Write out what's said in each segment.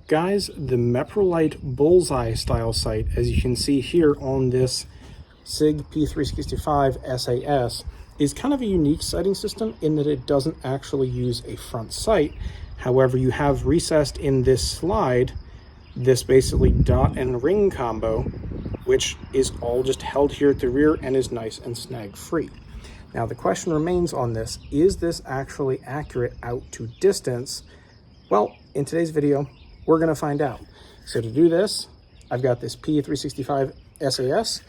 Guys, the Meprolight Bullseye style sight, as you can see here on this SIG P365-SAS, is kind of a unique sighting system in that it doesn't actually use a front sight. However, you have recessed in this slide this basically dot and ring combo, which is all just held here at the rear and is nice and snag free. Now the question remains on this, is this actually accurate out to distance? Well, in today's video, we're going to find out. So to do this, I've got this P365-SAS,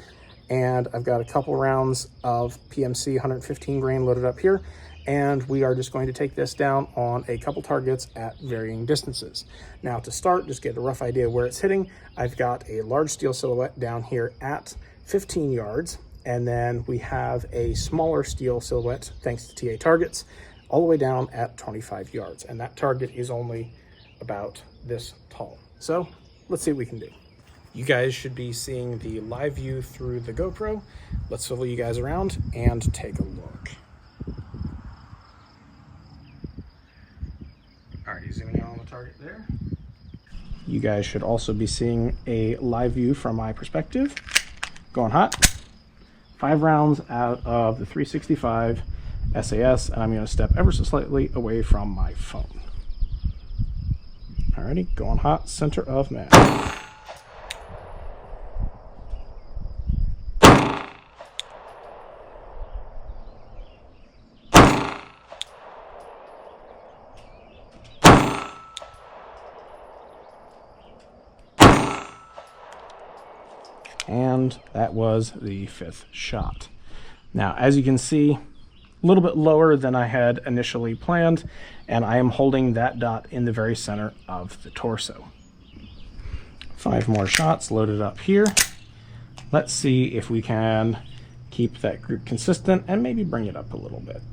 and I've got a couple rounds of PMC 115 grain loaded up here, and we are just going to take this down on a couple targets at varying distances. Now to start, just get a rough idea where it's hitting. I've got a large steel silhouette down here at 15 yards, and then we have a smaller steel silhouette, thanks to TA targets, all the way down at 25 yards. And that target is only about this tall. So let's see what we can do. You guys should be seeing the live view through the GoPro. Let's swivel you guys around and take a look. Alrighty, zooming in on the target there. You guys should also be seeing a live view from my perspective. Going hot. 5 rounds out of the 365 SAS, and I'm going to step ever so slightly away from my phone. Alrighty, going hot, center of mass. And that was the 5th shot. Now, as you can see, a little bit lower than I had initially planned, and I am holding that dot in the very center of the torso. 5 more shots loaded up here. Let's see if we can keep that group consistent and maybe bring it up a little bit.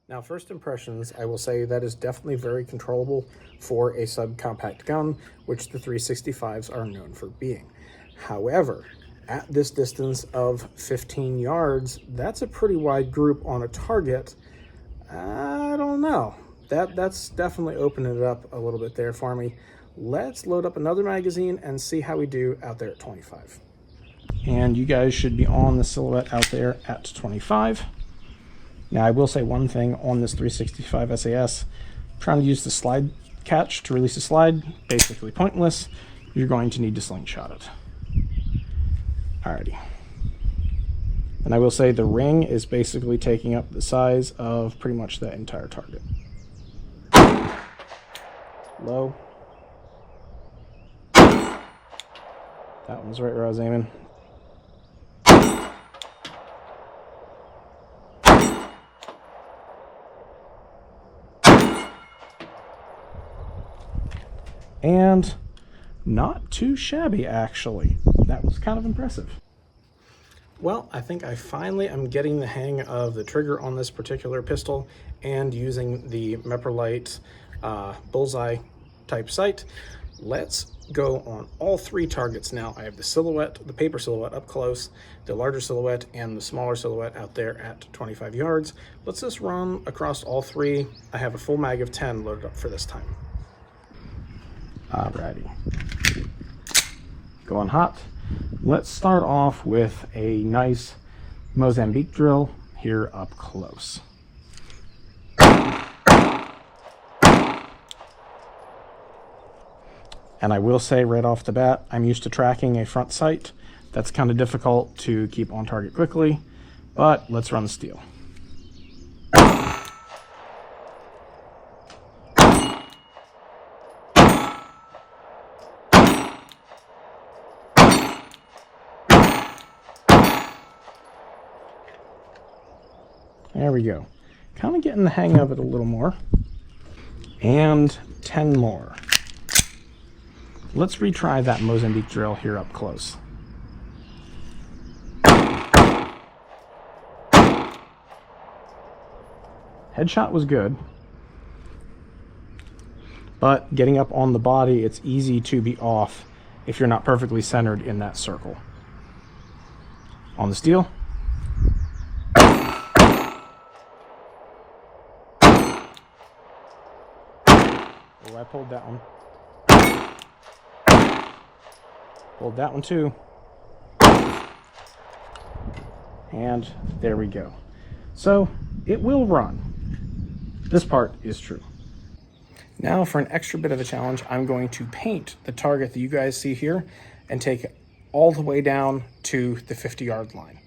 Now, first impressions, I will say that is definitely very controllable for a subcompact gun, which the 365s are known for being. However, at this distance of 15 yards, that's a pretty wide group on a target. I don't know. That's definitely opening it up a little bit there for me. Let's load up another magazine and see how we do out there at 25. And you guys should be on the silhouette out there at 25. Now, I will say one thing on this 365 SAS. Trying to use the slide catch to release the slide, basically pointless. You're going to need to slingshot it. Alrighty. And I will say the ring is basically taking up the size of pretty much that entire target. Low. That one was right where I was aiming. And not too shabby, actually. That was kind of impressive. Well, I think I finally am getting the hang of the trigger on this particular pistol and using the Meprolight Bullseye type sight. Let's go on all 3 targets now. I have the silhouette, the paper silhouette up close, the larger silhouette, and the smaller silhouette out there at 25 yards. Let's just run across all 3. I have a full mag of 10 loaded up for this time. Alrighty, going hot. Let's start off with a nice Mozambique drill here up close. And I will say right off the bat, I'm used to tracking a front sight. That's kind of difficult to keep on target quickly, but let's run the steel. There we go. Kind of getting the hang of it a little more. And 10 more. Let's retry that Mozambique drill here up close. Headshot was good, but getting up on the body, it's easy to be off if you're not perfectly centered in that circle. On the steel. Oh, I pulled that one. Pulled that one too. And there we go. So it will run. This part is true. Now for an extra bit of a challenge, I'm going to paint the target that you guys see here and take it all the way down to the 50-yard line.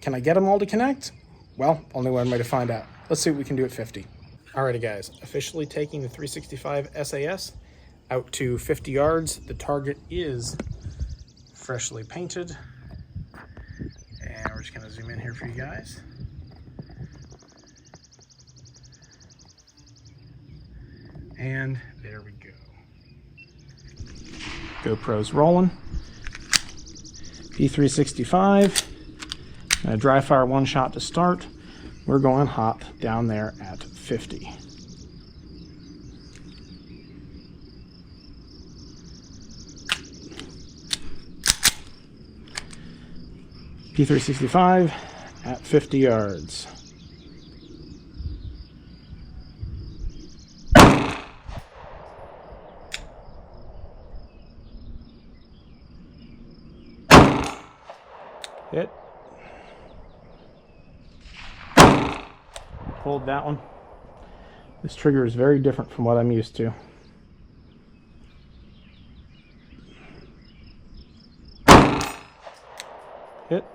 Can I get them all to connect? Well, only one way to find out. Let's see what we can do at 50. Alrighty guys, officially taking the 365 SAS out to 50 yards. The target is freshly painted. And we're just gonna zoom in here for you guys. And there we go. GoPro's rolling. P365. A dry fire one shot to start. We're going hot down there at 50. P365 at 50 yards. Hit. Pulled that one. This trigger is very different from what I'm used to. Hit.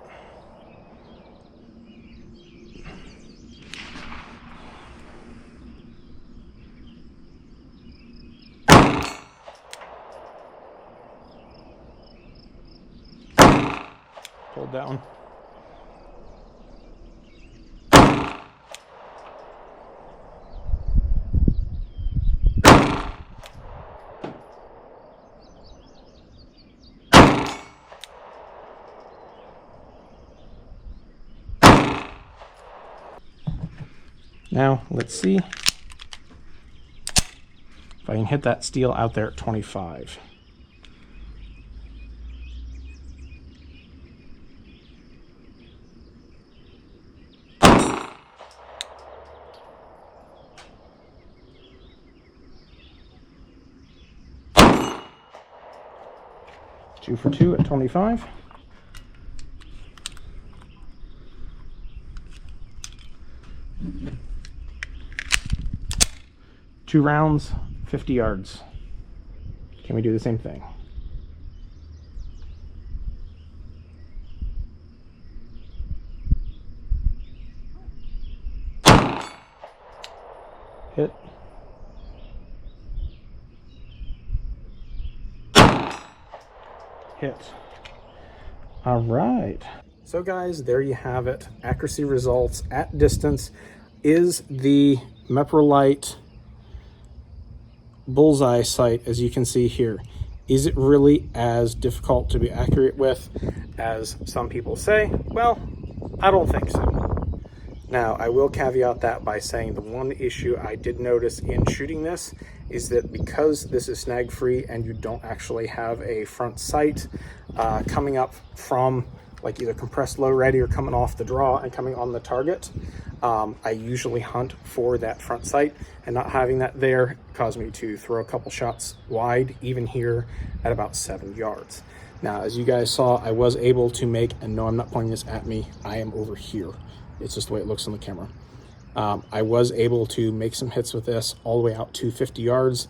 Pulled that one. Now, let's see if I can hit that steel out there at 25. Two for two at 25. Two rounds, 50 yards. Can we do the same thing? Hit. Hit. All right. So guys, there you have it. Accuracy results at distance. Is the Meprolight Bullseye sight, as you can see here, is it really as difficult to be accurate with as some people say? Well, I don't think so. Now, I will caveat that by saying the one issue I did notice in shooting this is that because this is snag free and you don't actually have a front sight coming up from like either compressed low ready or coming off the draw and coming on the target, I usually hunt for that front sight, and not having that there caused me to throw a couple shots wide, even here at about 7 yards. Now, as you guys saw, I was able to make, and no, I'm not pointing this at me, I am over here. It's just the way it looks on the camera. I was able to make some hits with this all the way out to 50 yards,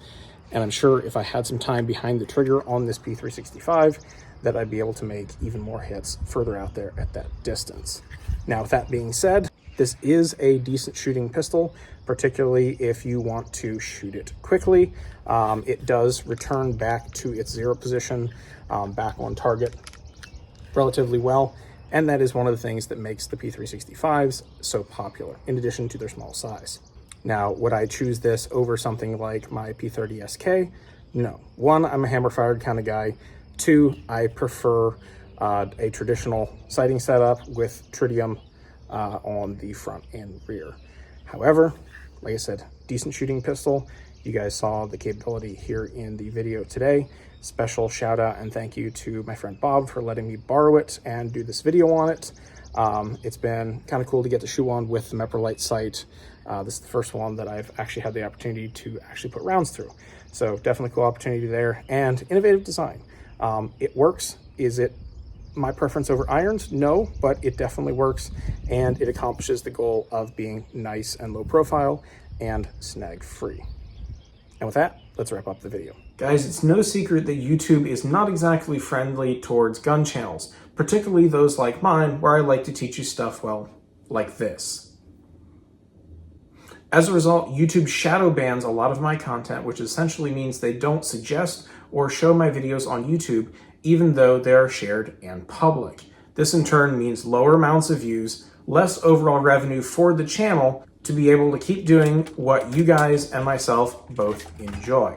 and I'm sure if I had some time behind the trigger on this P365, that I'd be able to make even more hits further out there at that distance. Now, with that being said, this is a decent shooting pistol, particularly if you want to shoot it quickly. It does return back to its zero position, back on target relatively well. And that is one of the things that makes the P365s so popular, in addition to their small size. Now, would I choose this over something like my P30SK? No. One, I'm a hammer-fired kind of guy. Two, I prefer a traditional sighting setup with tritium on the front and rear. However, like I said, decent shooting pistol. You guys saw the capability here in the video today. Special shout out and thank you to my friend Bob for letting me borrow it and do this video on it. It's been kind of cool to get to shoe on with the Meprolight sight. This is the first one that I've actually had the opportunity to actually put rounds through. So definitely cool opportunity there, and innovative design. It works. Is it my preference over irons? No, but it definitely works, and it accomplishes the goal of being nice and low profile and snag free. And with that, let's wrap up the video. Guys, it's no secret that YouTube is not exactly friendly towards gun channels, particularly those like mine, where I like to teach you stuff, well, like this. As a result, YouTube shadow bans a lot of my content, which essentially means they don't suggest or show my videos on YouTube, even though they are shared and public. This in turn means lower amounts of views, less overall revenue for the channel to be able to keep doing what you guys and myself both enjoy.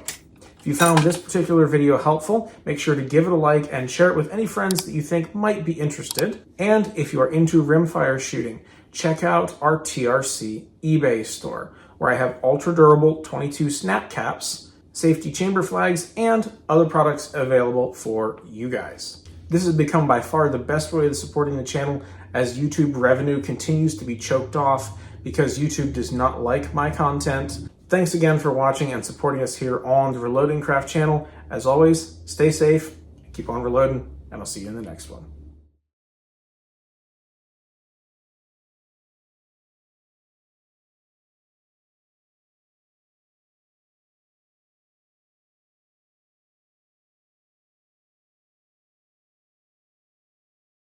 If you found this particular video helpful, make sure to give it a like and share it with any friends that you think might be interested. And if you are into rimfire shooting, check out our TRC eBay store, where I have ultra durable 22 snap caps, safety chamber flags, and other products available for you guys. This has become by far the best way of supporting the channel, as YouTube revenue continues to be choked off because YouTube does not like my content. Thanks again for watching and supporting us here on the Reloading Craft channel. As always, stay safe, keep on reloading, and I'll see you in the next one.